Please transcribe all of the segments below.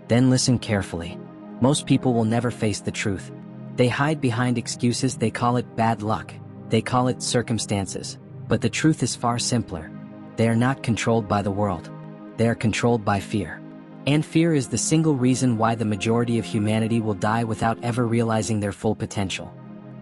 Then listen carefully. Most people will never face the truth. They hide behind excuses. They call it bad luck. They call it circumstances. But the truth is far simpler. They are not controlled by the world. They are controlled by fear. And fear is the single reason why the majority of humanity will die without ever realizing their full potential.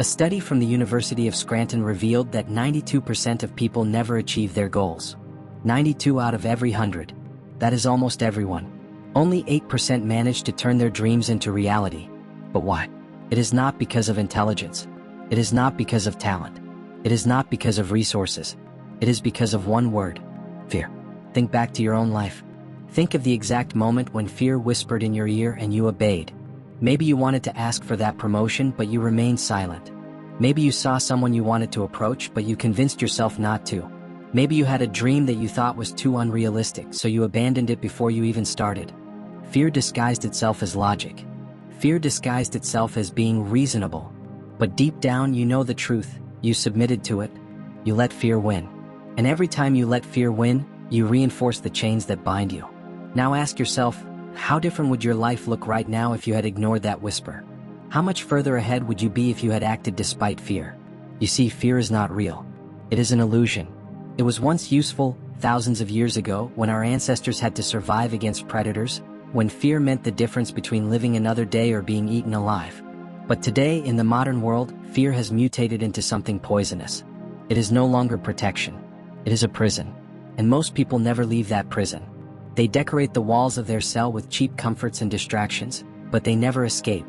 A study from the University of Scranton revealed that 92% of people never achieve their goals. 92 out of every 100. That is almost everyone. Only 8% manage to turn their dreams into reality. But why? It is not because of intelligence. It is not because of talent. It is not because of resources. It is because of one word: fear. Think back to your own life. Think of the exact moment when fear whispered in your ear and you obeyed. Maybe you wanted to ask for that promotion, but you remained silent. Maybe you saw someone you wanted to approach, but you convinced yourself not to. Maybe you had a dream that you thought was too unrealistic, so you abandoned it before you even started. Fear disguised itself as logic. Fear disguised itself as being reasonable. But deep down you know the truth. You submitted to it. You let fear win. And every time you let fear win, you reinforce the chains that bind you. Now ask yourself, how different would your life look right now if you had ignored that whisper? How much further ahead would you be if you had acted despite fear? You see, fear is not real. It is an illusion. It was once useful, thousands of years ago, when our ancestors had to survive against predators, when fear meant the difference between living another day or being eaten alive. But today, in the modern world, fear has mutated into something poisonous. It is no longer protection. It is a prison. And most people never leave that prison. They decorate the walls of their cell with cheap comforts and distractions, but they never escape.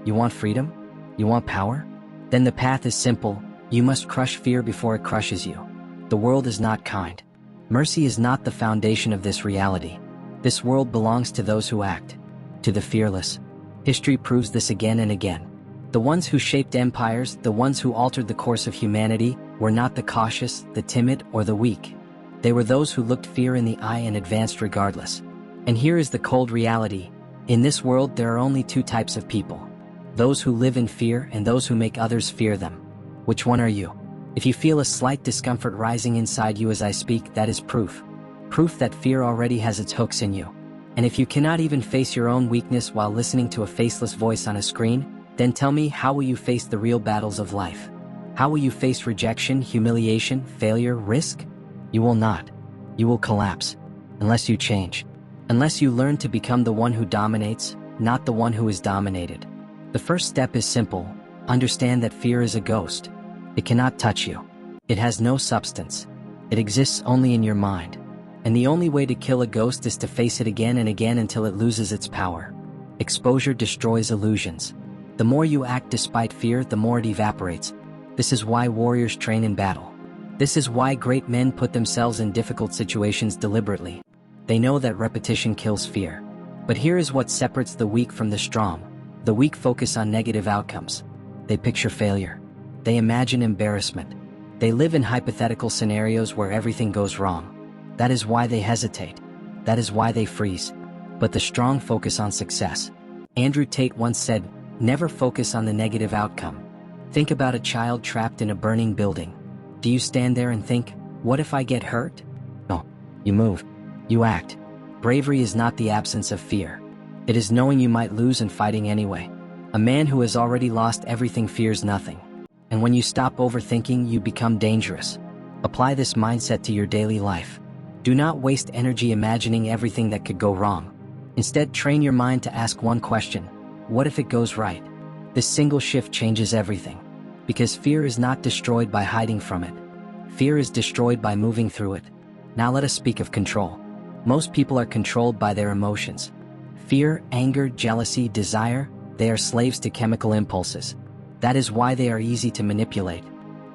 You want freedom? You want power? Then the path is simple. You must crush fear before it crushes you. The world is not kind. Mercy is not the foundation of this reality. This world belongs to those who act, to the fearless. History proves this again and again. The ones who shaped empires, the ones who altered the course of humanity, were not the cautious, the timid, or the weak. They were those who looked fear in the eye and advanced regardless. And here is the cold reality. In this world there are only two types of people. Those who live in fear and those who make others fear them. Which one are you? If you feel a slight discomfort rising inside you as I speak, that is proof. Proof that fear already has its hooks in you. And if you cannot even face your own weakness while listening to a faceless voice on a screen, then tell me, how will you face the real battles of life? How will you face rejection, humiliation, failure, risk? You will not. You will collapse. Unless you change. Unless you learn to become the one who dominates, not the one who is dominated. The first step is simple. Understand that fear is a ghost. It cannot touch you. It has no substance. It exists only in your mind. And the only way to kill a ghost is to face it again and again until it loses its power. Exposure destroys illusions. The more you act despite fear, the more it evaporates. This is why warriors train in battle. This is why great men put themselves in difficult situations deliberately. They know that repetition kills fear. But here is what separates the weak from the strong. The weak focus on negative outcomes. They picture failure. They imagine embarrassment. They live in hypothetical scenarios where everything goes wrong. That is why they hesitate. That is why they freeze. But the strong focus on success. Andrew Tate once said, "Never focus on the negative outcome." Think about a child trapped in a burning building. Do you stand there and think, what if I get hurt? No. You move. You act. Bravery is not the absence of fear. It is knowing you might lose and fighting anyway. A man who has already lost everything fears nothing. And when you stop overthinking, you become dangerous. Apply this mindset to your daily life. Do not waste energy imagining everything that could go wrong. Instead, train your mind to ask one question: what if it goes right? This single shift changes everything. Because fear is not destroyed by hiding from it. Fear is destroyed by moving through it. Now let us speak of control. Most people are controlled by their emotions. Fear, anger, jealousy, desire, they are slaves to chemical impulses. That is why they are easy to manipulate.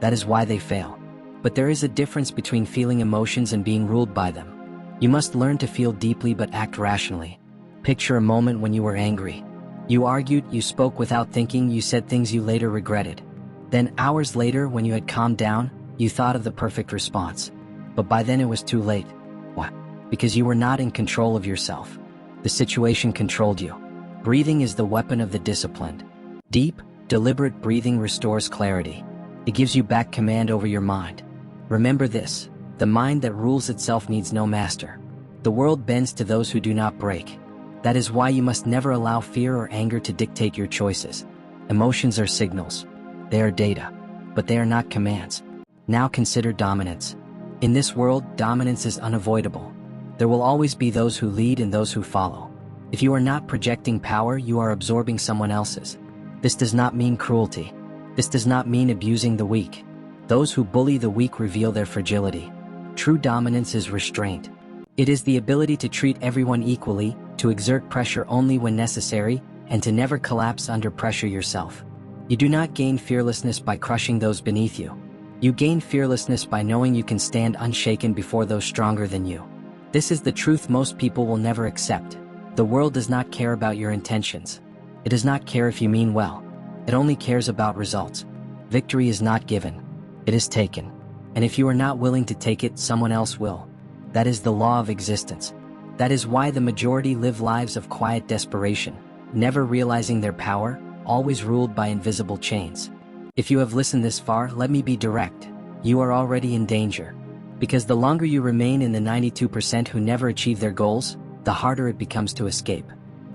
That is why they fail. But there is a difference between feeling emotions and being ruled by them. You must learn to feel deeply but act rationally. Picture a moment when you were angry. You argued, you spoke without thinking, you said things you later regretted. Then hours later, when you had calmed down, you thought of the perfect response. But by then it was too late. Why? Because you were not in control of yourself. The situation controlled you. Breathing is the weapon of the disciplined. Deep, deliberate breathing restores clarity. It gives you back command over your mind. Remember this: the mind that rules itself needs no master. The world bends to those who do not break. That is why you must never allow fear or anger to dictate your choices. Emotions are signals. They are data, but they are not commands. Now consider dominance. In this world, dominance is unavoidable. There will always be those who lead and those who follow. If you are not projecting power, you are absorbing someone else's. This does not mean cruelty. This does not mean abusing the weak. Those who bully the weak reveal their fragility. True dominance is restraint. It is the ability to treat everyone equally, to exert pressure only when necessary, and to never collapse under pressure yourself. You do not gain fearlessness by crushing those beneath you. You gain fearlessness by knowing you can stand unshaken before those stronger than you. This is the truth most people will never accept. The world does not care about your intentions. It does not care if you mean well. It only cares about results. Victory is not given. It is taken. And if you are not willing to take it, someone else will. That is the law of existence. That is why the majority live lives of quiet desperation, never realizing their power, always ruled by invisible chains. If you have listened this far, let me be direct. You are already in danger. Because the longer you remain in the 92% who never achieve their goals, the harder it becomes to escape.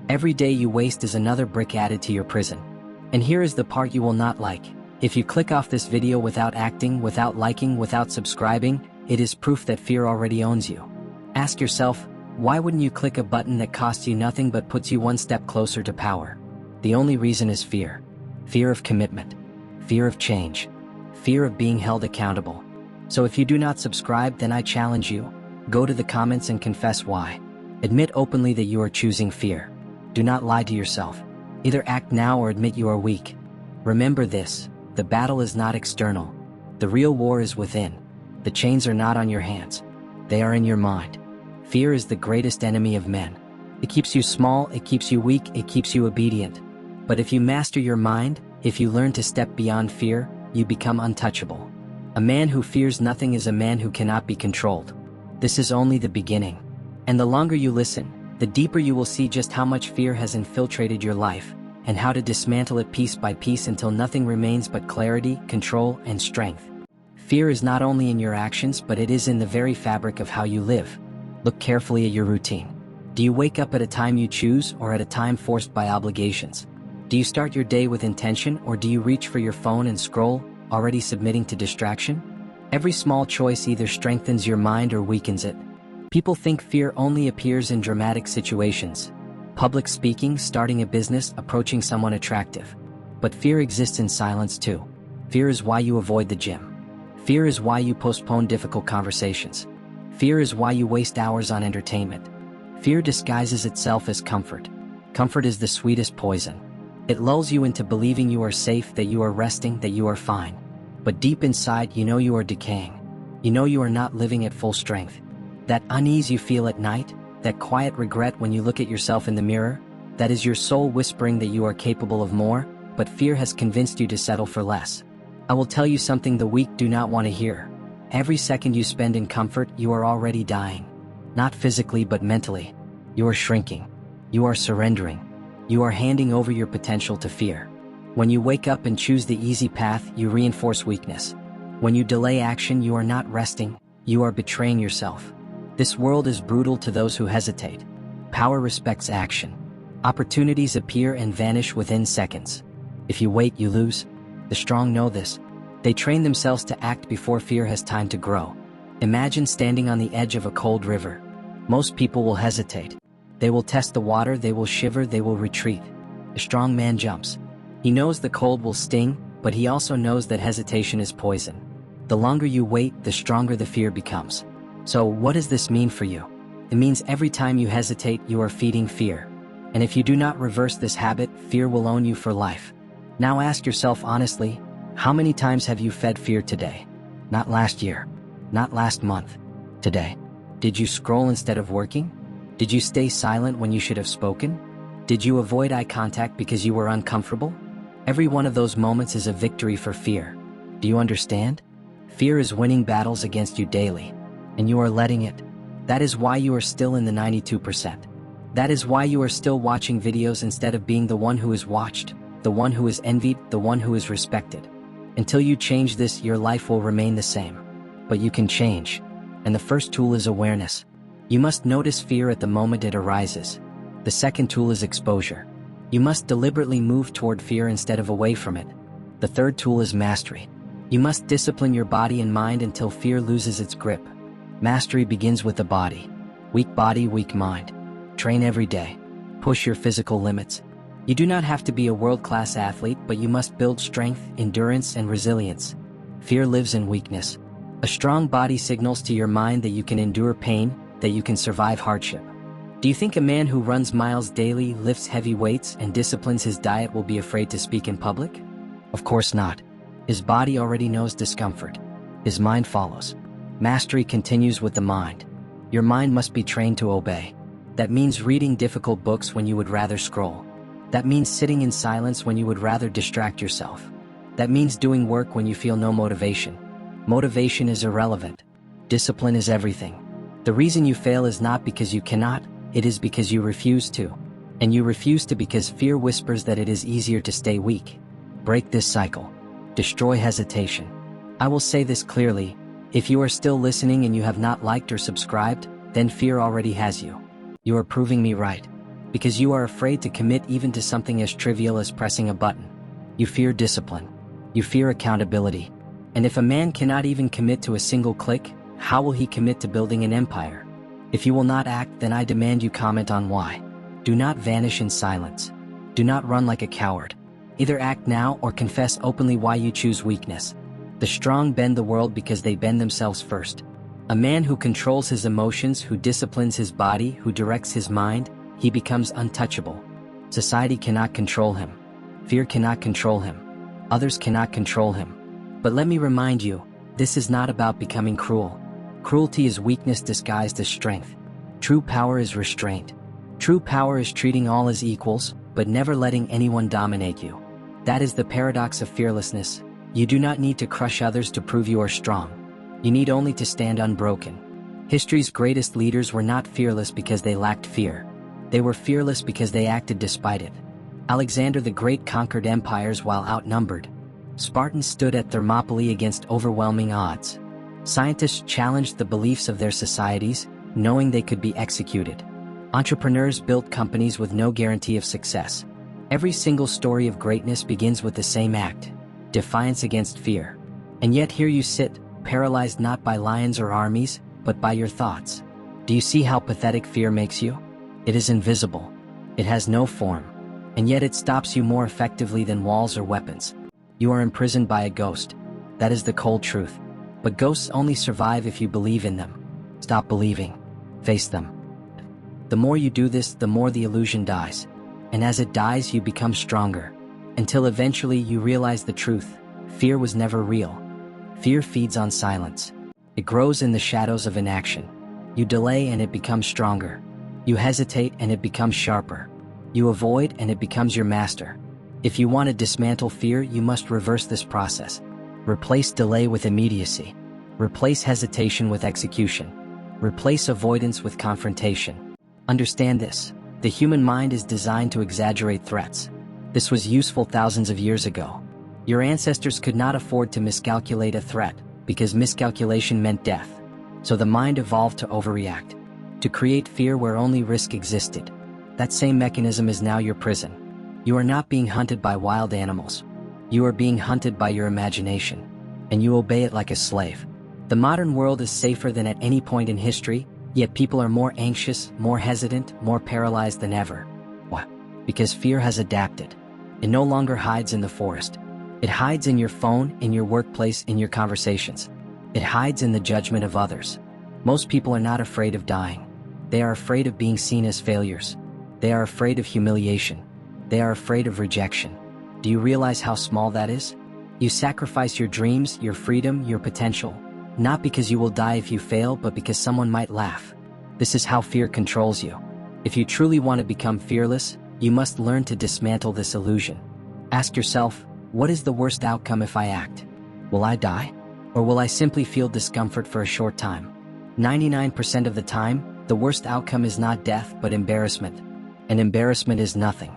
Every day you waste is another brick added to your prison. And here is the part you will not like. If you click off this video without acting, without liking, without subscribing, it is proof that fear already owns you. Ask yourself, why wouldn't you click a button that costs you nothing but puts you one step closer to power? The only reason is fear. Fear of commitment. Fear of change. Fear of being held accountable. So if you do not subscribe, then I challenge you. Go to the comments and confess why. Admit openly that you are choosing fear. Do not lie to yourself. Either act now or admit you are weak. Remember this, the battle is not external. The real war is within. The chains are not on your hands. They are in your mind. Fear is the greatest enemy of men. It keeps you small, it keeps you weak, it keeps you obedient. But if you master your mind, if you learn to step beyond fear, you become untouchable. A man who fears nothing is a man who cannot be controlled. This is only the beginning. And the longer you listen, the deeper you will see just how much fear has infiltrated your life, and how to dismantle it piece by piece until nothing remains but clarity, control, and strength. Fear is not only in your actions, but it is in the very fabric of how you live. Look carefully at your routine. Do you wake up at a time you choose or at a time forced by obligations? Do you start your day with intention or do you reach for your phone and scroll, already submitting to distraction? Every small choice either strengthens your mind or weakens it. People think fear only appears in dramatic situations. Public speaking, starting a business, approaching someone attractive. But fear exists in silence too. Fear is why you avoid the gym. Fear is why you postpone difficult conversations. Fear is why you waste hours on entertainment. Fear disguises itself as comfort. Comfort is the sweetest poison. It lulls you into believing you are safe, that you are resting, that you are fine. But deep inside, you know you are decaying. You know you are not living at full strength. That unease you feel at night, that quiet regret when you look at yourself in the mirror, that is your soul whispering that you are capable of more, but fear has convinced you to settle for less. I will tell you something the weak do not want to hear. Every second you spend in comfort, you are already dying. Not physically, but mentally. You are shrinking. You are surrendering. You are handing over your potential to fear. When you wake up and choose the easy path, you reinforce weakness. When you delay action, you are not resting, you are betraying yourself. This world is brutal to those who hesitate. Power respects action. Opportunities appear and vanish within seconds. If you wait, you lose. The strong know this. They train themselves to act before fear has time to grow. Imagine standing on the edge of a cold river. Most people will hesitate. They will test the water, they will shiver, they will retreat. The strong man jumps. He knows the cold will sting, but he also knows that hesitation is poison. The longer you wait, the stronger the fear becomes. So what does this mean for you? It means every time you hesitate, you are feeding fear. And if you do not reverse this habit, fear will own you for life. Now ask yourself honestly, how many times have you fed fear today? Not last year. Not last month. Today. Did you scroll instead of working? Did you stay silent when you should have spoken? Did you avoid eye contact because you were uncomfortable? Every one of those moments is a victory for fear. Do you understand? Fear is winning battles against you daily, and you are letting it. That is why you are still in the 92%. That is why you are still watching videos instead of being the one who is watched, the one who is envied, the one who is respected. Until you change this, your life will remain the same. But you can change. And the first tool is awareness. You must notice fear at the moment it arises. The second tool is exposure. You must deliberately move toward fear instead of away from it. The third tool is mastery. You must discipline your body and mind until fear loses its grip. Mastery begins with the body. Weak body, weak mind. Train every day. Push your physical limits. You do not have to be a world-class athlete, but you must build strength, endurance, and resilience. Fear lives in weakness. A strong body signals to your mind that you can endure pain, that you can survive hardship. Do you think a man who runs miles daily, lifts heavy weights, and disciplines his diet will be afraid to speak in public? Of course not. His body already knows discomfort. His mind follows. Mastery continues with the mind. Your mind must be trained to obey. That means reading difficult books when you would rather scroll. That means sitting in silence when you would rather distract yourself. That means doing work when you feel no motivation. Motivation is irrelevant. Discipline is everything. The reason you fail is not because you cannot, it is because you refuse to. And you refuse to because fear whispers that it is easier to stay weak. Break this cycle. Destroy hesitation. I will say this clearly, if you are still listening and you have not liked or subscribed, then fear already has you. You are proving me right. Because you are afraid to commit even to something as trivial as pressing a button. You fear discipline. You fear accountability. And if a man cannot even commit to a single click, how will he commit to building an empire? If you will not act, then I demand you comment on why. Do not vanish in silence. Do not run like a coward. Either act now or confess openly why you choose weakness. The strong bend the world because they bend themselves first. A man who controls his emotions, who disciplines his body, who directs his mind, he becomes untouchable. Society cannot control him. Fear cannot control him. Others cannot control him. But let me remind you, this is not about becoming cruel. Cruelty is weakness disguised as strength. True power is restraint. True power is treating all as equals, but never letting anyone dominate you. That is the paradox of fearlessness. You do not need to crush others to prove you are strong. You need only to stand unbroken. History's greatest leaders were not fearless because they lacked fear. They were fearless because they acted despite it. Alexander the Great conquered empires while outnumbered. Spartans stood at Thermopylae against overwhelming odds. Scientists challenged the beliefs of their societies, knowing they could be executed. Entrepreneurs built companies with no guarantee of success. Every single story of greatness begins with the same act: defiance against fear. And yet here you sit, paralyzed not by lions or armies, but by your thoughts. Do you see how pathetic fear makes you? It is invisible. It has no form. And yet it stops you more effectively than walls or weapons. You are imprisoned by a ghost. That is the cold truth. But ghosts only survive if you believe in them. Stop believing. Face them. The more you do this, the more the illusion dies. And as it dies, you become stronger. Until eventually you realize the truth. Fear was never real. Fear feeds on silence. It grows in the shadows of inaction. You delay and it becomes stronger. You hesitate and it becomes sharper. You avoid and it becomes your master. If you want to dismantle fear, you must reverse this process. Replace delay with immediacy. Replace hesitation with execution. Replace avoidance with confrontation. Understand this: the human mind is designed to exaggerate threats. This was useful thousands of years ago. Your ancestors could not afford to miscalculate a threat, because miscalculation meant death. So the mind evolved to overreact, to create fear where only risk existed. That same mechanism is now your prison. You are not being hunted by wild animals. You are being hunted by your imagination, and you obey it like a slave. The modern world is safer than at any point in history, yet people are more anxious, more hesitant, more paralyzed than ever. Why? Because fear has adapted. It no longer hides in the forest. It hides in your phone, in your workplace, in your conversations. It hides in the judgment of others. Most people are not afraid of dying. They are afraid of being seen as failures. They are afraid of humiliation. They are afraid of rejection. Do you realize how small that is? You sacrifice your dreams, your freedom, your potential, not because you will die if you fail, but because someone might laugh. This is how fear controls you. If you truly want to become fearless, you must learn to dismantle this illusion. Ask yourself, what is the worst outcome if I act? Will I die? Or will I simply feel discomfort for a short time? 99% of the time, the worst outcome is not death but embarrassment. And embarrassment is nothing.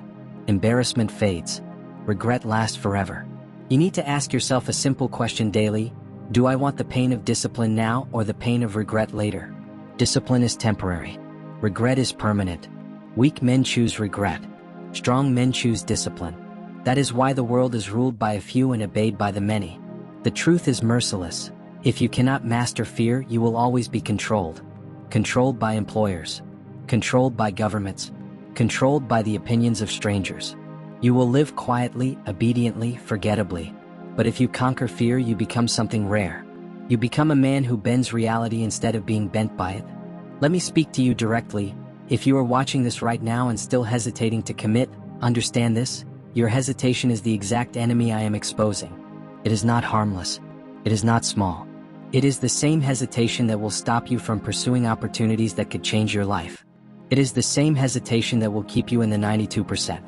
Embarrassment fades. Regret lasts forever. You need to ask yourself a simple question daily: do I want the pain of discipline now or the pain of regret later? Discipline is temporary. Regret is permanent. Weak men choose regret. Strong men choose discipline. That is why the world is ruled by a few and obeyed by the many. The truth is merciless. If you cannot master fear, you will always be controlled. Controlled by employers. Controlled by governments. Controlled by the opinions of strangers. You will live quietly, obediently, forgettably. But if you conquer fear, you become something rare. You become a man who bends reality instead of being bent by it. Let me speak to you directly. If you are watching this right now and still hesitating to commit, understand this: your hesitation is the exact enemy I am exposing. It is not harmless. It is not small. It is the same hesitation that will stop you from pursuing opportunities that could change your life. It is the same hesitation that will keep you in the 92%.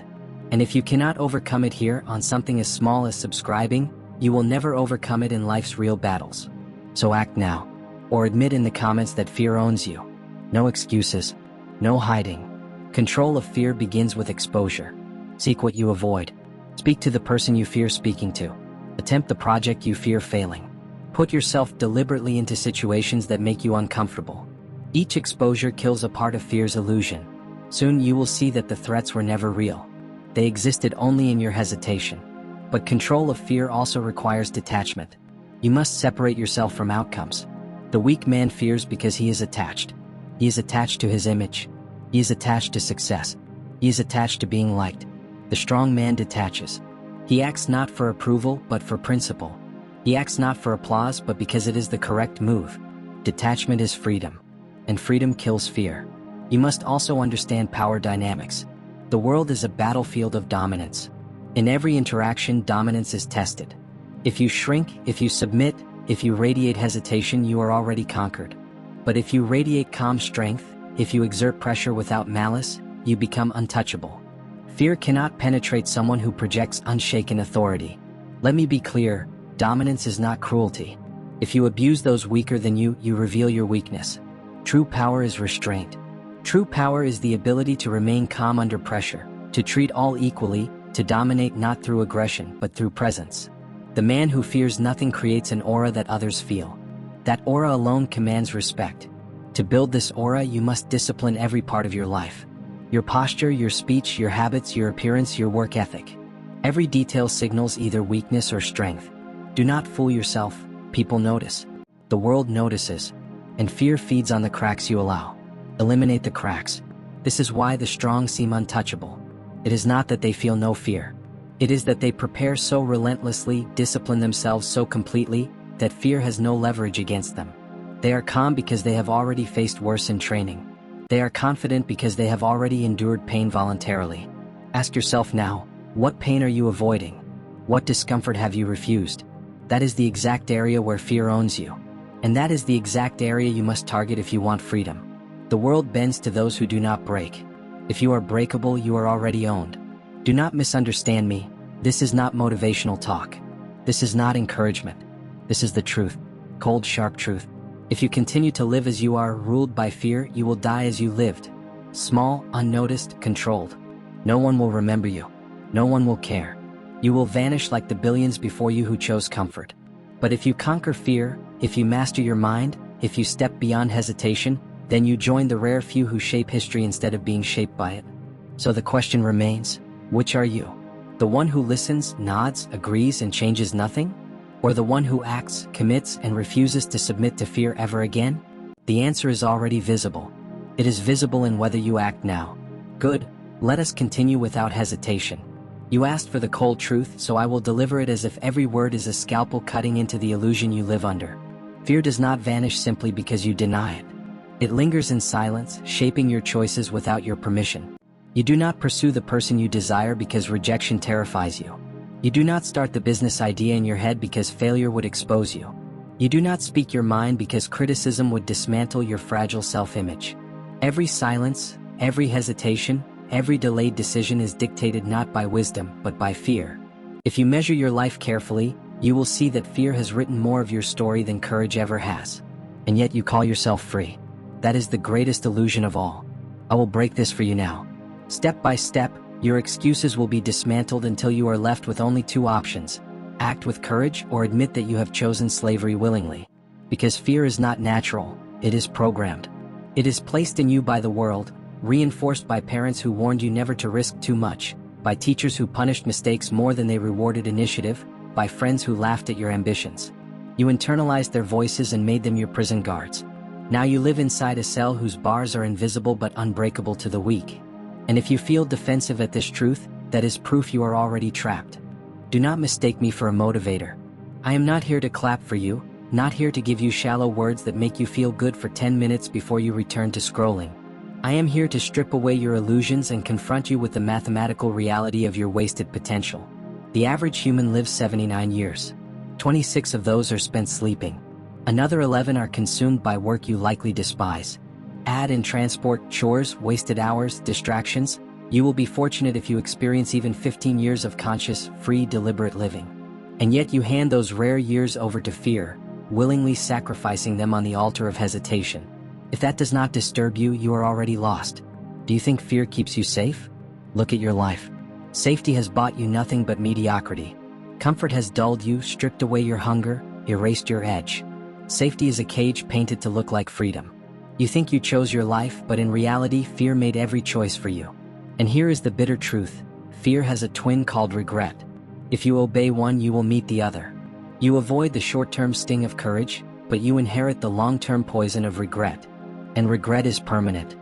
And if you cannot overcome it here on something as small as subscribing, you will never overcome it in life's real battles. So act now, or admit in the comments that fear owns you. No excuses, no hiding. Control of fear begins with exposure. Seek what you avoid. Speak to the person you fear speaking to. Attempt the project you fear failing. Put yourself deliberately into situations that make you uncomfortable. Each exposure kills a part of fear's illusion. Soon you will see that the threats were never real. They existed only in your hesitation. But control of fear also requires detachment. You must separate yourself from outcomes. The weak man fears because he is attached. He is attached to his image. He is attached to success. He is attached to being liked. The strong man detaches. He acts not for approval, but for principle. He acts not for applause, but because it is the correct move. Detachment is freedom. And freedom kills fear. You must also understand power dynamics. The world is a battlefield of dominance. In every interaction, dominance is tested. If you shrink, if you submit, if you radiate hesitation, you are already conquered. But if you radiate calm strength, if you exert pressure without malice, you become untouchable. Fear cannot penetrate someone who projects unshaken authority. Let me be clear, dominance is not cruelty. If you abuse those weaker than you, you reveal your weakness. True power is restraint. True power is the ability to remain calm under pressure, to treat all equally, to dominate not through aggression but through presence. The man who fears nothing creates an aura that others feel. That aura alone commands respect. To build this aura, you must discipline every part of your life. Your posture, your speech, your habits, your appearance, your work ethic. Every detail signals either weakness or strength. Do not fool yourself. People notice. The world notices. And fear feeds on the cracks you allow. Eliminate the cracks. This is why the strong seem untouchable. It is not that they feel no fear. It is that they prepare so relentlessly, discipline themselves so completely, that fear has no leverage against them. They are calm because they have already faced worse in training. They are confident because they have already endured pain voluntarily. Ask yourself now, what pain are you avoiding? What discomfort have you refused? That is the exact area where fear owns you. And that is the exact area you must target if you want freedom. The world bends to those who do not break. If you are breakable, you are already owned. Do not misunderstand me. This is not motivational talk. This is not encouragement. This is the truth. Cold, sharp truth. If you continue to live as you are, ruled by fear, you will die as you lived. Small, unnoticed, controlled. No one will remember you. No one will care. You will vanish like the billions before you who chose comfort. But if you conquer fear, if you master your mind, if you step beyond hesitation, then you join the rare few who shape history instead of being shaped by it. So the question remains, which are you? The one who listens, nods, agrees, and changes nothing? Or the one who acts, commits, and refuses to submit to fear ever again? The answer is already visible. It is visible in whether you act now. Good, let us continue without hesitation. You asked for the cold truth, so I will deliver it as if every word is a scalpel cutting into the illusion you live under. Fear does not vanish simply because you deny it. It lingers in silence, shaping your choices without your permission. You do not pursue the person you desire because rejection terrifies you. You do not start the business idea in your head because failure would expose you. You do not speak your mind because criticism would dismantle your fragile self-image. Every silence, every hesitation, every delayed decision is dictated not by wisdom, but by fear. If you measure your life carefully, you will see that fear has written more of your story than courage ever has. And yet you call yourself free. That is the greatest illusion of all. I will break this for you now. Step by step, your excuses will be dismantled until you are left with only two options: act with courage or admit that you have chosen slavery willingly. Because fear is not natural, it is programmed. It is placed in you by the world, reinforced by parents who warned you never to risk too much, by teachers who punished mistakes more than they rewarded initiative, by friends who laughed at your ambitions. You internalized their voices and made them your prison guards. Now you live inside a cell whose bars are invisible but unbreakable to the weak. And if you feel defensive at this truth, that is proof you are already trapped. Do not mistake me for a motivator. I am not here to clap for you, not here to give you shallow words that make you feel good for 10 minutes before you return to scrolling. I am here to strip away your illusions and confront you with the mathematical reality of your wasted potential. The average human lives 79 years. 26 of those are spent sleeping. Another 11 are consumed by work you likely despise. Add in transport, chores, wasted hours, distractions. You will be fortunate if you experience even 15 years of conscious, free, deliberate living. And yet you hand those rare years over to fear, willingly sacrificing them on the altar of hesitation. If that does not disturb you, you are already lost. Do you think fear keeps you safe? Look at your life. Safety has bought you nothing but mediocrity. Comfort has dulled you, stripped away your hunger, erased your edge. Safety is a cage painted to look like freedom. You think you chose your life, but in reality, fear made every choice for you. And here is the bitter truth. Fear has a twin called regret. If you obey one, you will meet the other. You avoid the short-term sting of courage, but you inherit the long-term poison of regret. And regret is permanent.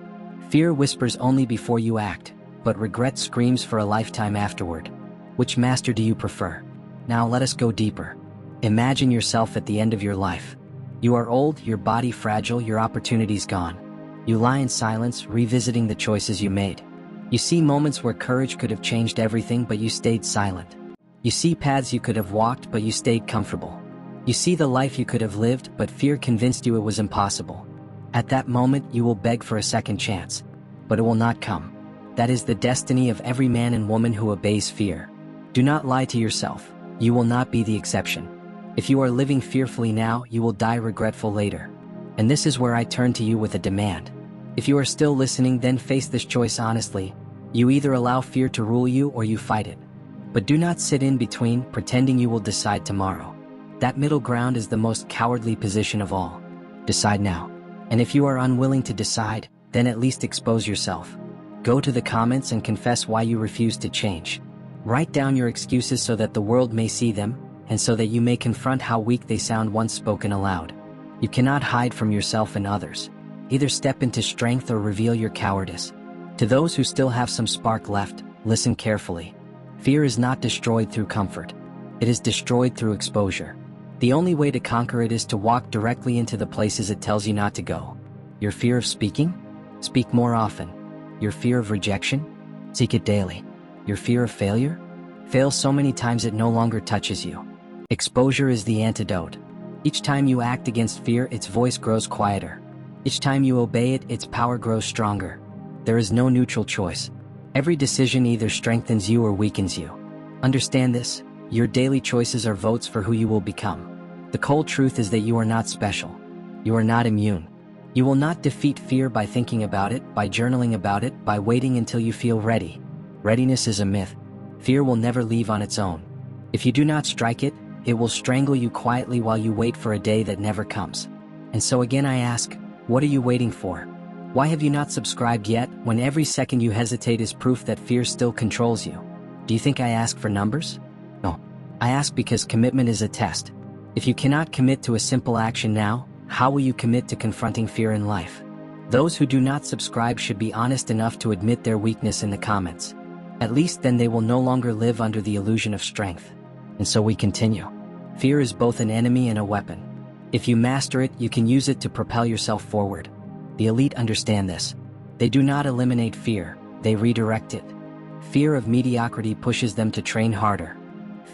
Fear whispers only before you act, but regret screams for a lifetime afterward. Which master do you prefer? Now let us go deeper. Imagine yourself at the end of your life. You are old, your body fragile, your opportunities gone. You lie in silence, revisiting the choices you made. You see moments where courage could have changed everything, but you stayed silent. You see paths you could have walked, but you stayed comfortable. You see the life you could have lived, but fear convinced you it was impossible. At that moment, you will beg for a second chance. But it will not come. That is the destiny of every man and woman who obeys fear. Do not lie to yourself. You will not be the exception. If you are living fearfully now, you will die regretful later. And this is where I turn to you with a demand. If you are still listening, then face this choice honestly. You either allow fear to rule you or you fight it. But do not sit in between, pretending you will decide tomorrow. That middle ground is the most cowardly position of all. Decide now. And if you are unwilling to decide, then at least expose yourself. Go to the comments and confess why you refuse to change. Write down your excuses so that the world may see them, and so that you may confront how weak they sound once spoken aloud. You cannot hide from yourself and others. Either step into strength or reveal your cowardice. To those who still have some spark left, listen carefully. Fear is not destroyed through comfort. It is destroyed through exposure. The only way to conquer it is to walk directly into the places it tells you not to go. Your fear of speaking? Speak more often. Your fear of rejection? Seek it daily. Your fear of failure? Fail so many times it no longer touches you. Exposure is the antidote. Each time you act against fear, its voice grows quieter. Each time you obey it, its power grows stronger. There is no neutral choice. Every decision either strengthens you or weakens you. Understand this. Your daily choices are votes for who you will become. The cold truth is that you are not special. You are not immune. You will not defeat fear by thinking about it, by journaling about it, by waiting until you feel ready. Readiness is a myth. Fear will never leave on its own. If you do not strike it, it will strangle you quietly while you wait for a day that never comes. And so again I ask, what are you waiting for? Why have you not subscribed yet, when every second you hesitate is proof that fear still controls you? Do you think I ask for numbers? No. I ask because commitment is a test. If you cannot commit to a simple action now, how will you commit to confronting fear in life? Those who do not subscribe should be honest enough to admit their weakness in the comments. At least then they will no longer live under the illusion of strength. And so we continue. Fear is both an enemy and a weapon. If you master it, you can use it to propel yourself forward. The elite understand this. They do not eliminate fear, they redirect it. Fear of mediocrity pushes them to train harder.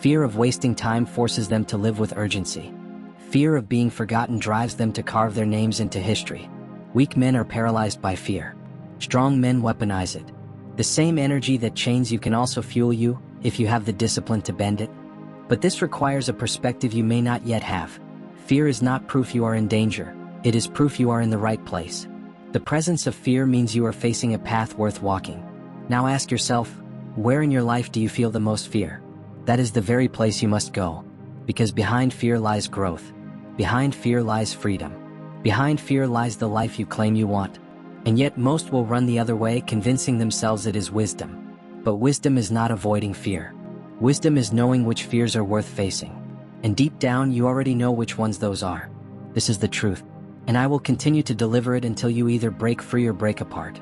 Fear of wasting time forces them to live with urgency. Fear of being forgotten drives them to carve their names into history. Weak men are paralyzed by fear. Strong men weaponize it. The same energy that chains you can also fuel you, if you have the discipline to bend it. But this requires a perspective you may not yet have. Fear is not proof you are in danger. It is proof you are in the right place. The presence of fear means you are facing a path worth walking. Now ask yourself, where in your life do you feel the most fear? That is the very place you must go. Because behind fear lies growth. Behind fear lies freedom. Behind fear lies the life you claim you want. And yet most will run the other way, convincing themselves it is wisdom. But wisdom is not avoiding fear. Wisdom is knowing which fears are worth facing. And deep down, you already know which ones those are. This is the truth. And I will continue to deliver it until you either break free or break apart.